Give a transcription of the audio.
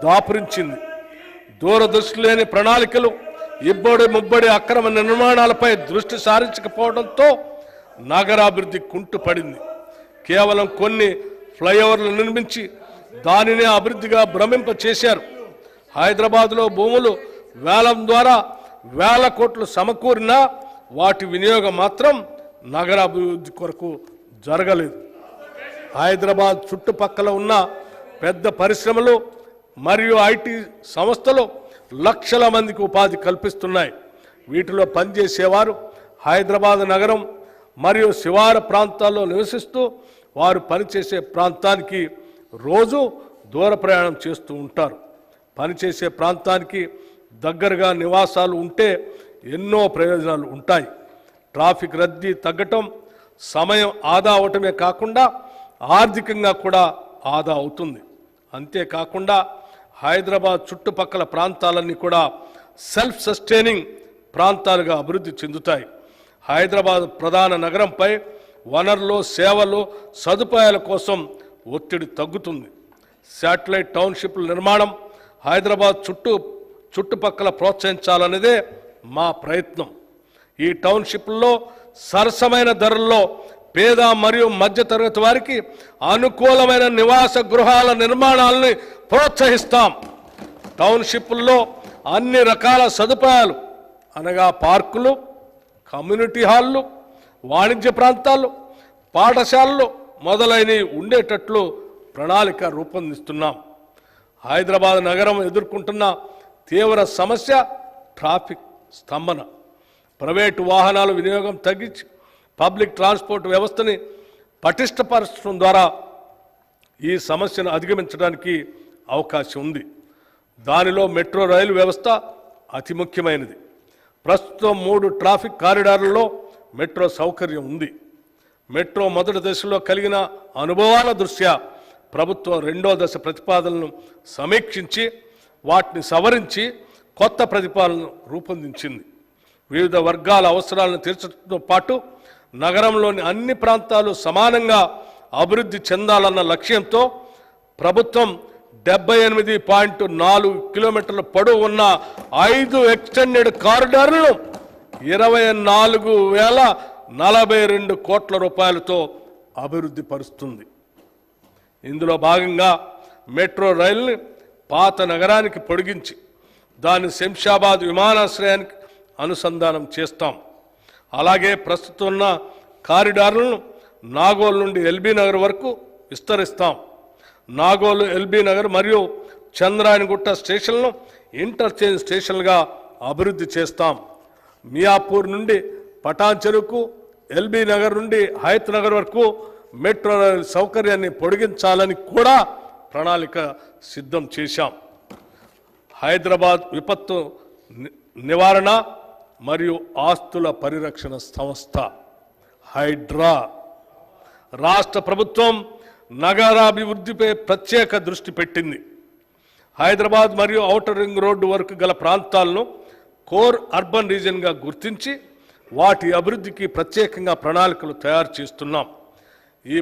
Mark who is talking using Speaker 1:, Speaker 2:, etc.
Speaker 1: దాపురించింది. దూరదృష్టి లేని ప్రణాళికలు, ఇబ్బడి ముబ్బడి అక్రమ నిర్మాణాలపై దృష్టి సారించకపోవడంతో నగరాభివృద్ధి కుంటుపడింది. కేవలం కొన్ని ఫ్లైఓవర్లు నిర్మించి దానినే అభివృద్ధిగా భ్రమింప చేశారు. హైదరాబాద్లో భూములు వేలం ద్వారా వేల కోట్లు సమకూరినా వాటి వినియోగం మాత్రం నగరాభివృద్ధి కొరకు జరగలేదు. హైదరాబాద్ చుట్టుపక్కల ఉన్న పెద్ద పరిశ్రమలు మరియు ఐటీ సంస్థలు లక్షల మందికి ఉపాధి కల్పిస్తున్నాయి. వీటిలో పనిచేసేవారు హైదరాబాద్ నగరం మరియు శివార ప్రాంతాల్లో నివసిస్తూ వారు పనిచేసే ప్రాంతానికి రోజు దూర ప్రయాణం చేస్తూ ఉంటారు. పనిచేసే ప్రాంతానికి దగ్గరగా నివాసాలు ఉంటే ఎన్నో ప్రయోజనాలు ఉంటాయి. ట్రాఫిక్ రద్దీ తగ్గటం, సమయం ఆదా అవటమే కాకుండా ఆర్థికంగా కూడా ఆదా అవుతుంది. అంతేకాకుండా హైదరాబాద్ చుట్టుపక్కల ప్రాంతాలన్నీ కూడా సెల్ఫ్ సస్టైనింగ్ ప్రాంతాలుగా అభివృద్ధి చెందుతాయి. హైదరాబాద్ ప్రధాన నగరంపై వనరులు, సేవలు, సదుపాయాల కోసం ఒత్తిడి తగ్గుతుంది. శాటిలైట్ టౌన్షిప్ల నిర్మాణం హైదరాబాద్ చుట్టుపక్కల ప్రోత్సహించాలనేదే మా ప్రయత్నం. ఈ టౌన్షిప్లలో సరసమైన ధరల్లో పేద మరియు మధ్యతరగతి వారికి అనుకూలమైన నివాస గృహాల నిర్మాణాలని ప్రోత్సహిస్తాం. టౌన్షిప్ల్లో అన్ని రకాల సదుపాయాలు అనగా పార్కులు, కమ్యూనిటీ హాళ్ళు, వాణిజ్య ప్రాంతాలు, పాఠశాలలు మొదలైనవి ఉండేటట్లు ప్రణాళిక రూపొందిస్తున్నాం. హైదరాబాద్ నగరం ఎదుర్కొంటున్న తీవ్ర సమస్య ట్రాఫిక్ స్తంభన. ప్రైవేటు వాహనాల వినియోగం తగ్గించి పబ్లిక్ ట్రాన్స్పోర్ట్ వ్యవస్థని పటిష్టపరచడం ద్వారా ఈ సమస్యను అధిగమించడానికి అవకాశం ఉంది. దానిలో మెట్రో రైలు వ్యవస్థ అతి ముఖ్యమైనది. ప్రస్తుతం 3 ట్రాఫిక్ కారిడార్లలో మెట్రో సౌకర్యం ఉంది. మెట్రో మొదటి దశలో కలిగిన అనుభవాల దృష్ట్యా ప్రభుత్వం 2వ దశ ప్రతిపాదనలను సమీక్షించి వాటిని సవరించి కొత్త ప్రతిపాదనను రూపొందించింది. వివిధ వర్గాల అవసరాలను తీర్చడంతో పాటు నగరంలోని అన్ని ప్రాంతాలు సమానంగా అభివృద్ధి చెందాలన్న లక్ష్యంతో ప్రభుత్వం 78.4 కిలోమీటర్ల పొడవు ఉన్న 5 ఎక్స్టెండెడ్ కారిడార్లను 24,042 కోట్ల రూపాయలతో అభివృద్ధి పరుస్తుంది. ఇందులో భాగంగా మెట్రో రైలుని పాత నగరానికి పొడిగించి దాన్ని శంషాబాద్ విమానాశ్రయానికి అనుసంధానం చేస్తాం. అలాగే ప్రస్తుతం ఉన్న కారిడార్లను నాగోల్ నుండి ఎల్బీ నగర్ వరకు విస్తరిస్తాం. నాగోల్, ఎల్బీ నగర్ మరియు చంద్రాయణగుట్ట స్టేషన్లను ఇంటర్చేంజ్ స్టేషన్లుగా అభివృద్ధి చేస్తాం. మియాపూర్ నుండి పటాన్ చెరువుకు, ఎల్బీ నగర్ నుండి హయత్ నగర్ వరకు మెట్రో రైలు సౌకర్యాన్ని పొడిగించాలని కూడా ప్రణాళిక సిద్ధం చేశాం. హైదరాబాద్ విపత్తు నివారణ మరియు ఆస్తుల పరిరక్షణ సంస్థ హైడ్రా రాష్ట్ర ప్రభుత్వం నగరాభివృద్ధిపై ప్రత్యేక దృష్టి పెట్టింది. హైదరాబాద్ మరియు ఔటర్ రింగ్ రోడ్డు వరకు గల ప్రాంతాలను కోర్ అర్బన్ రీజియన్గా గుర్తించి వాటి అభివృద్ధికి ప్రత్యేకంగా ప్రణాళికలు తయారు చేస్తున్నాం. ఈ